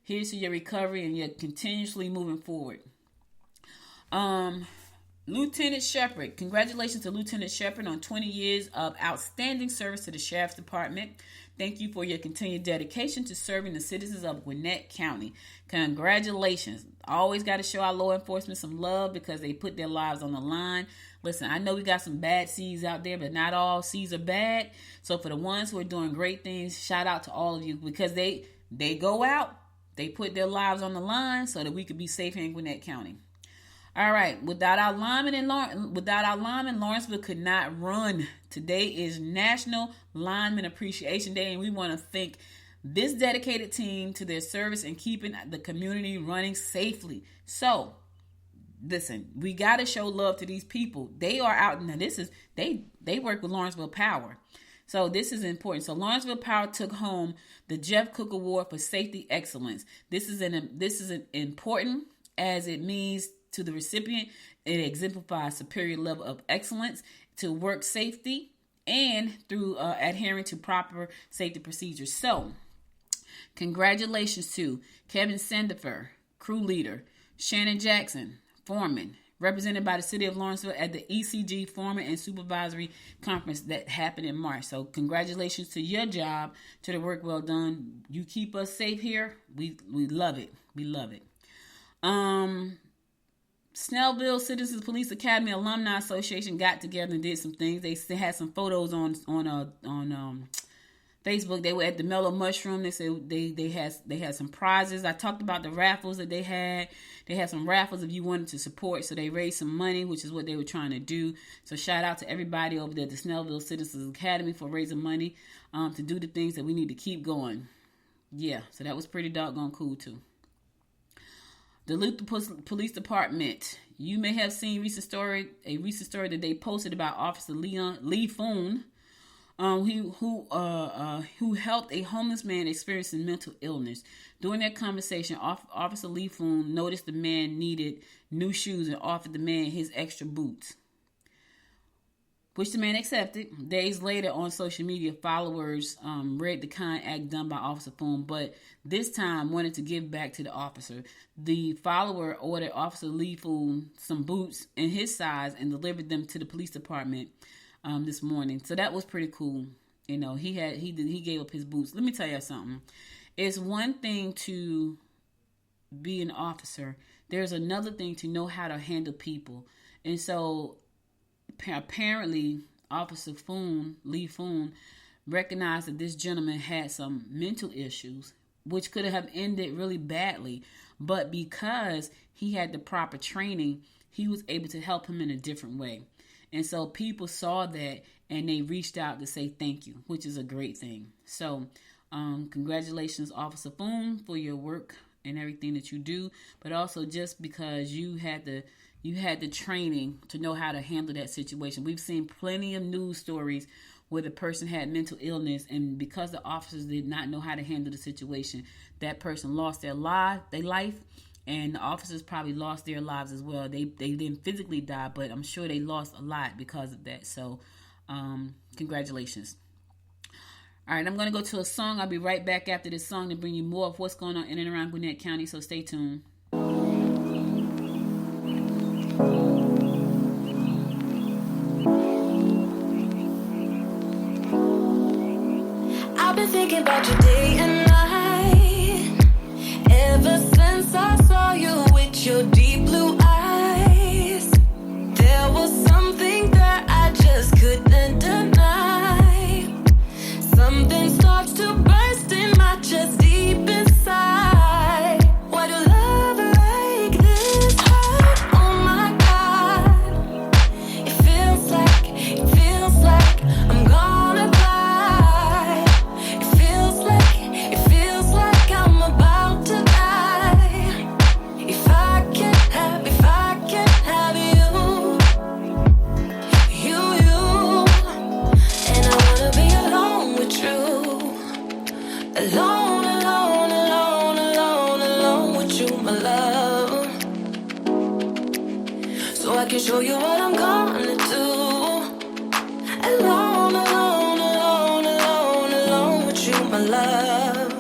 S2: Here's to your recovery and you're continuously moving forward. Lieutenant Shepherd. Congratulations to Lieutenant Shepherd on 20 years of outstanding service to the Sheriff's Department. Thank you for your continued dedication to serving the citizens of Gwinnett County. Congratulations. Always got to show our law enforcement some love because they put their lives on the line. Listen, I know we got some bad C's out there, but not all C's are bad. So for the ones who are doing great things, shout out to all of you because they go out, they put their lives on the line so that we could be safe here in Gwinnett County. All right, without our linemen, Lawrenceville could not run. Today is National Lineman Appreciation Day, and we want to thank this dedicated team to their service and keeping the community running safely. So, listen, we got to show love to these people. They are out, now they work with Lawrenceville Power. So this is important. So Lawrenceville Power took home the Jeff Cook Award for Safety Excellence. This is important as it means to the recipient. It exemplifies superior level of excellence to work safety and through adhering to proper safety procedures. So, congratulations to Kevin Sandifer, crew leader, Shannon Jackson, foreman, represented by the city of Lawrenceville at the ECG Foreman and Supervisory Conference that happened in March. So, congratulations to your job, to the work well done. You keep us safe here. We love it. We love it. Snellville Citizens Police Academy Alumni Association got together and did some things. They had some photos on Facebook. They were at the Mellow Mushroom. They said they had some prizes. I talked about the raffles that they had. They had some raffles if you wanted to support. So they raised some money, which is what they were trying to do. So shout out to everybody over there at the Snellville Citizens Academy for raising money to do the things that we need to keep going. Yeah, so that was pretty doggone cool too. Duluth Police Department. You may have seen a recent story that they posted about Officer Lee Foon, who helped a homeless man experiencing mental illness. During that conversation, Officer Lee Foon noticed the man needed new shoes and offered the man his extra boots, which the man accepted. Days later, on social media, followers read the kind act done by Officer Foon, but this time wanted to give back to the officer. The follower ordered Officer Lee Foon some boots in his size and delivered them to the police department this morning. So that was pretty cool. You know, he gave up his boots. Let me tell you something. It's one thing to be an officer. There's another thing to know how to handle people. And so apparently, Officer Lee Foon, recognized that this gentleman had some mental issues, which could have ended really badly. But because he had the proper training, he was able to help him in a different way. And so people saw that and they reached out to say thank you, which is a great thing. So congratulations, Officer Foon, for your work and everything that you do, but also just because you had the training to know how to handle that situation. We've seen plenty of news stories where the person had mental illness, and because the officers did not know how to handle the situation, that person lost their life, and the officers probably lost their lives as well. They didn't physically die, but I'm sure they lost a lot because of that. So, congratulations. All right, I'm going to go to a song. I'll be right back after this song to bring you more of what's going on in and around Gwinnett County, so stay tuned.
S3: I've been thinking about you day and night, ever since I saw you with your deep blue eyes. There was something that I just couldn't deny. Something starts to burst in my chest deep inside. Why do love like this hurt? Oh my God. It feels like I'm gonna cry. It feels like I'm about to die. If I can't have you, and I wanna be alone with you. Alone with you, my love. So I can show you what I'm gonna do. Alone with you, my love.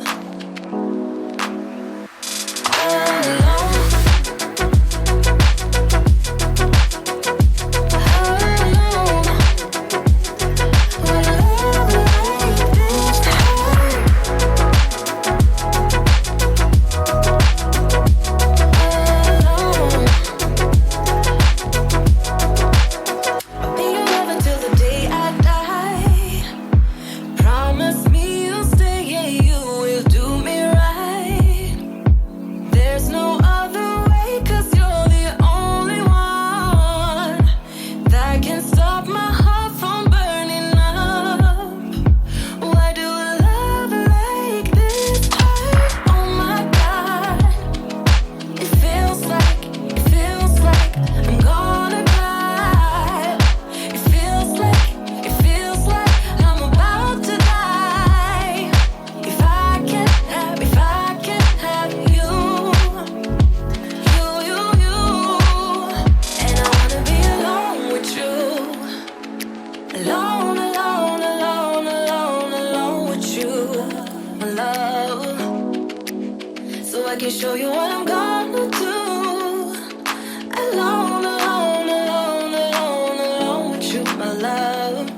S3: I can show you what I'm gonna do. Alone with you, my love.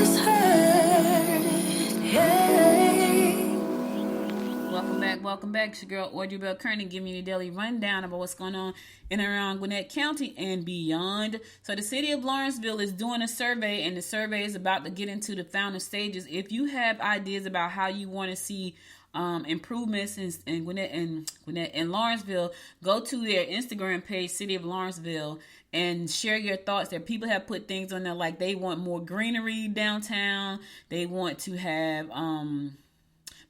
S3: was hurt. Hey.
S2: Welcome back. It's your girl Audrey Bell Kearney giving you the daily rundown about what's going on in and around Gwinnett County and beyond. So the city of Lawrenceville is doing a survey, and the survey is about to get into the final stages. If you have ideas about how you want to see improvements in Gwinnett and Lawrenceville, go to their Instagram page, City of Lawrenceville, and share your thoughts there. People have put things on there like they want more greenery downtown. They want to have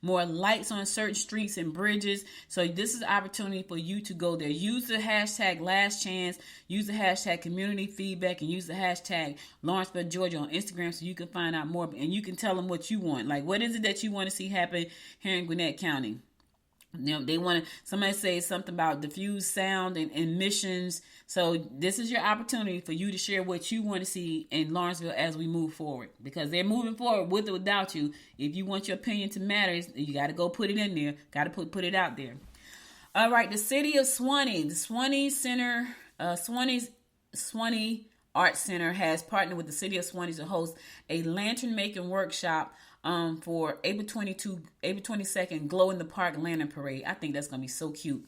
S2: more lights on certain streets and bridges. So this is an opportunity for you to go there. Use the hashtag last chance, use the hashtag community feedback, and use the hashtag Lawrenceville, Georgia on Instagram so you can find out more. And you can tell them what you want. Like, what is it that you want to see happen here in Gwinnett County? You know, they want to, somebody say something about diffused sound and emissions. So this is your opportunity for you to share what you want to see in Lawrenceville as we move forward, because they're moving forward with or without you. If you want your opinion to matter, you got to go put it in there. Got to put it out there. All right. The city of Swanee, the Swanee Center, Swanee Art Center has partnered with the city of Swanee to host a lantern making workshop for April 22nd, Glow in the Park Lantern Parade. I think that's going to be so cute.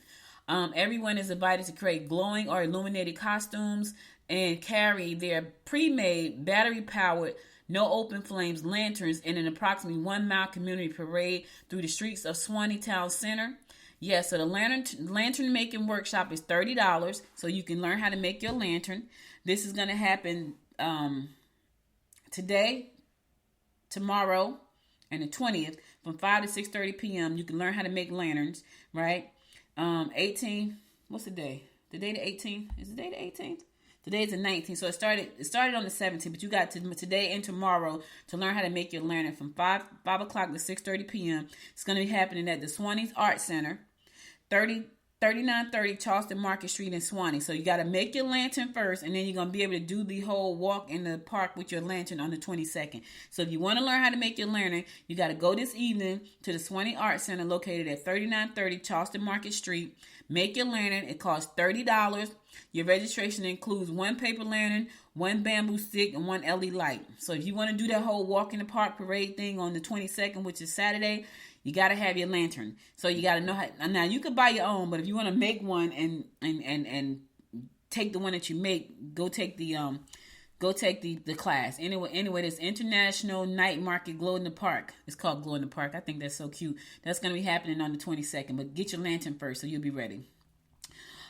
S2: Everyone is invited to create glowing or illuminated costumes and carry their pre-made, battery-powered, no open flames lanterns in an approximately 1 mile community parade through the streets of Swanee Town Center. Yes, so the lantern making workshop is $30, so you can learn how to make your lantern. This is going to happen today, tomorrow, and the 20th from 5 to 6:30 p.m. You can learn how to make lanterns, right? 18. What's the day? The day the 18th. Is the day the 18th? Today's the 19th. So it started on the 17th, but you got today and tomorrow to learn how to make your lantern from 5 o'clock to 6:30 p.m. It's going to be happening at the Swanee's Art Center, 3930 Charleston Market Street in Swanee. So you got to make your lantern first, and then you're going to be able to do the whole walk in the park with your lantern on the 22nd. So if you want to learn how to make your lantern, you got to go this evening to the Swanee Art Center located at 3930 Charleston Market Street. Make your lantern. It costs $30. Your registration includes 1 paper lantern, 1 bamboo stick, and 1 LED light. So if you want to do that whole walk in the park parade thing on the 22nd, which is Saturday, you got to have your lantern. So you got to know how. Now you could buy your own, but if you want to make one and take the one that you make, go take the class. Anyway, this International Night Market Glow in the Park. It's called Glow in the Park. I think that's so cute. That's going to be happening on the 22nd, but get your lantern first so you'll be ready.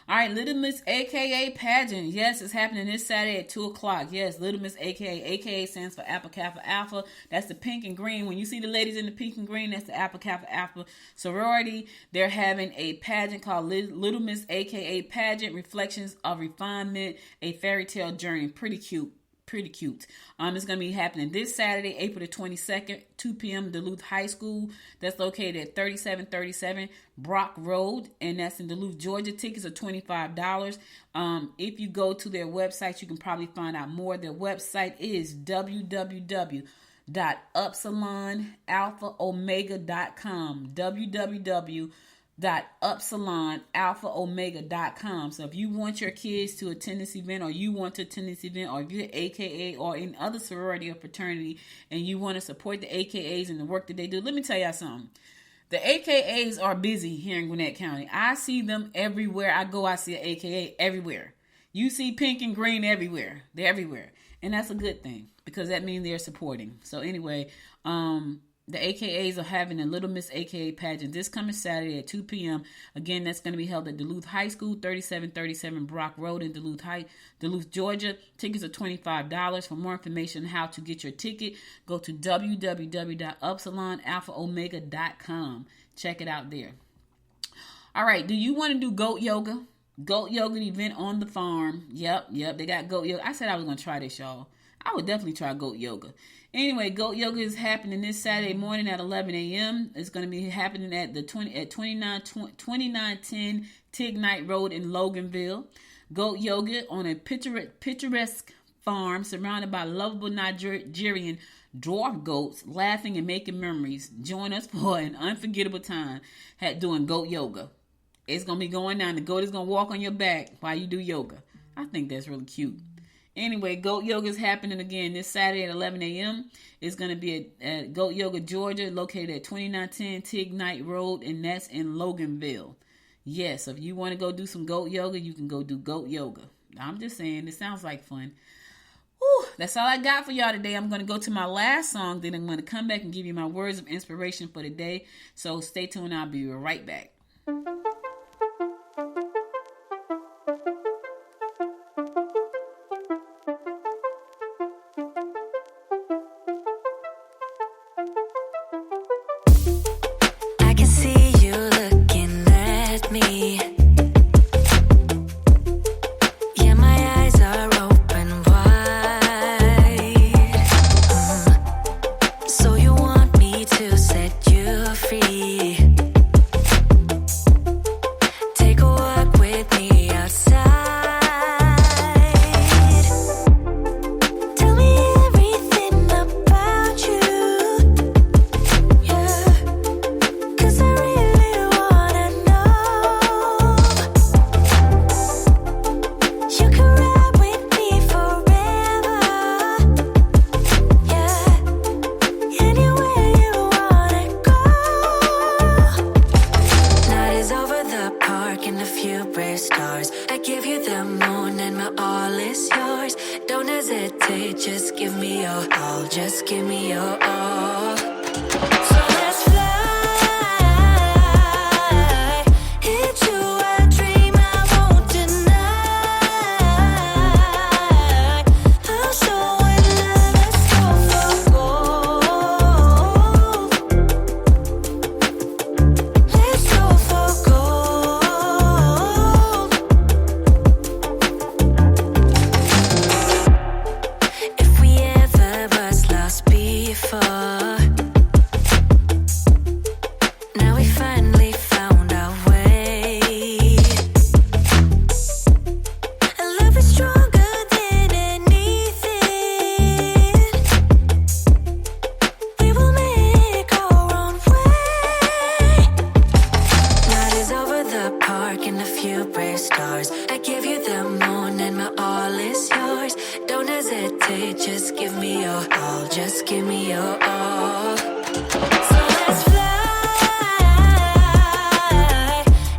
S2: All right, Little Miss AKA pageant. Yes, it's happening this Saturday at 2 o'clock. Yes, Little Miss AKA stands for Alpha Kappa Alpha. That's the pink and green. When you see the ladies in the pink and green, that's the Alpha Kappa Alpha sorority. They're having a pageant called Little Miss AKA Pageant, Reflections of Refinement, a Fairy Tale Journey. Pretty cute. It's going to be happening this Saturday, April the 22nd, 2 p.m. Duluth High School. That's located at 3737 Brock Road, and that's in Duluth, Georgia. Tickets are $25. If you go to their website, you can probably find out more. Their website is www.upsilonalphaomega.com. www.upsilonalphaomega.com. So if you want your kids to attend this event, or you want to attend this event, or if you're AKA or in other sorority or fraternity and you want to support the AKAs and the work that they do, let me tell y'all something. The AKAs are busy here in Gwinnett County. I see them everywhere I go. I see an AKA everywhere. You see pink and green everywhere. They're everywhere. And that's a good thing, because that means they're supporting. So anyway, the AKAs are having a Little Miss AKA pageant this coming Saturday at 2 p.m. Again, that's going to be held at Duluth High School, 3737 Brock Road in Duluth, Georgia. Tickets are $25. For more information on how to get your ticket, go to www.upsilonalphaomega.com. Check it out there. All right, do you want to do goat yoga? Goat yoga event on the farm. Yep, they got goat yoga. I said I was going to try this, y'all. I would definitely try goat yoga. Anyway, goat yoga is happening this Saturday morning at 11 a.m. It's going to be happening at 2910 Tig Knight Road in Loganville. Goat yoga on a picturesque farm surrounded by lovable Nigerian dwarf goats, laughing and making memories. Join us for an unforgettable time doing goat yoga. It's going to be going down. The goat is going to walk on your back while you do yoga. I think that's really cute. Anyway, Goat Yoga is happening again this Saturday at 11 a.m. It's going to be at Goat Yoga, Georgia, located at 2910 Tig Knight Road, and that's in Loganville. Yes, if you want to go do some Goat Yoga, you can go do Goat Yoga. I'm just saying, it sounds like fun. Whew, that's all I got for y'all today. I'm going to go to my last song, then I'm going to come back and give you my words of inspiration for the day. So stay tuned. I'll be right back.
S3: I can see you looking at me. Yeah, my eyes are open wide. So you want me to set you free? Take a walk with me outside. Tell me everything about you. Yeah, 'cause I really wanna know. You can ride with me forever. Yeah, anywhere you wanna go. Night is over the park and a few brave stars. I give you the moon and my all is yours. Don't hesitate, just give me your all. Just give me your all. So let's fly into a dream I won't deny. I'm so in love, let's go for gold. Let's go for gold. If we ever was lost before, now we finally found our way. And love is stronger than anything. We will make our own way. Night is over the park and a few brave stars. I give you the moon and my all is yours. Don't hesitate, just give me your all. Just give me your all. So let's fly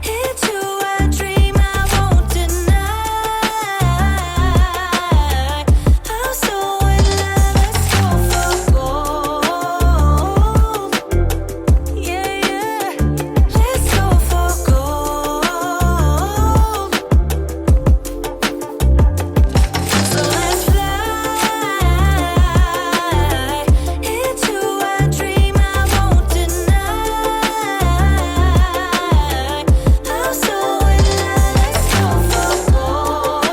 S3: into a dream I won't deny. I'm so in love, let's go for gold. Yeah, yeah, let's go for gold. So let's fly into a dream I won't deny. I'm so in love, let's go for gold.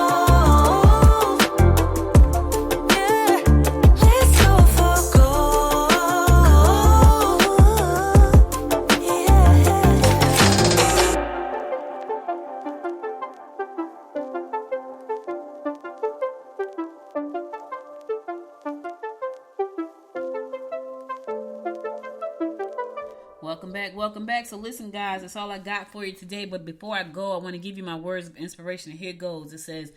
S3: Yeah, let's go for gold.
S2: Welcome back. So listen, guys, that's all I got for you today. But before I go, I want to give you my words of inspiration. And here goes. It says,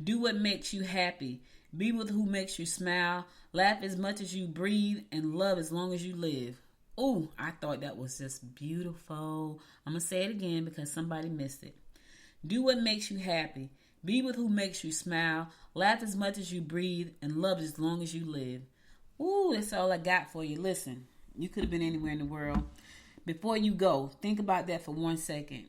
S2: do what makes you happy. Be with who makes you smile. Laugh as much as you breathe. And love as long as you live. Oh, I thought that was just beautiful. I'm going to say it again because somebody missed it. Do what makes you happy. Be with who makes you smile. Laugh as much as you breathe. And love as long as you live. Ooh, that's all I got for you. Listen, you could have been anywhere in the world. Before you go, think about that for 1 second.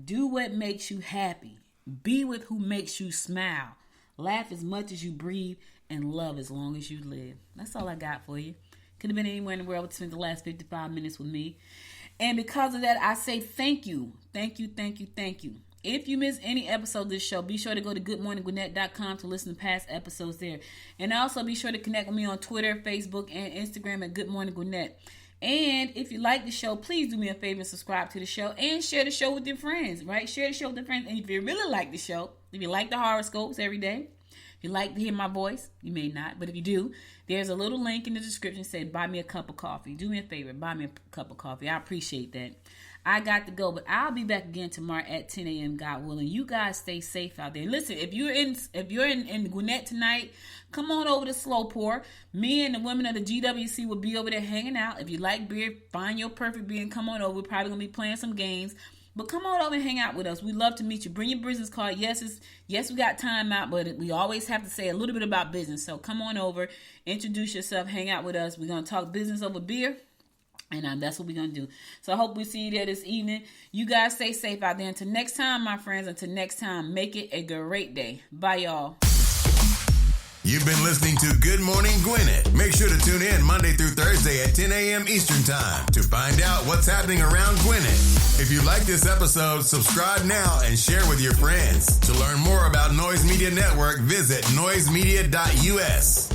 S2: Do what makes you happy. Be with who makes you smile. Laugh as much as you breathe. And love as long as you live. That's all I got for you. Could have been anywhere in the world to spend the last 55 minutes with me. And because of that, I say thank you. Thank you, thank you, thank you. If you miss any episode of this show, be sure to go to goodmorninggwinnett.com to listen to past episodes there. And also be sure to connect with me on Twitter, Facebook, and Instagram at Good Morning Gwinnett. And if you like the show, please do me a favor and subscribe to the show and share the show with your friends, right? Share the show with your friends. And if you really like the show, if you like the horoscopes every day, you like to hear my voice, you may not, but if you do, there's a little link in the description saying buy me a cup of coffee. Do me a favor, buy me a cup of coffee. I appreciate that. I got to go, but I'll be back again tomorrow at 10 a.m. God willing. You guys stay safe out there. Listen, if you're in Gwinnett tonight, come on over to Slowpour. Me and the women of the GWC will be over there hanging out. If you like beer, find your perfect beer and come on over. We're probably gonna be playing some games. But come on over and hang out with us. We love to meet you. Bring your business card. Yes, we got time out, but we always have to say a little bit about business. So come on over, introduce yourself, hang out with us. We're going to talk business over beer, and that's what we're going to do. So I hope we see you there this evening. You guys stay safe out there. Until next time, my friends, until next time, make it a great day. Bye, y'all.
S1: You've been listening to Good Morning Gwinnett. Make sure to tune in Monday through Thursday at 10 a.m. Eastern Time to find out what's happening around Gwinnett. If you like this episode, subscribe now and share with your friends. To learn more about Noise Media Network, visit noisemedia.us.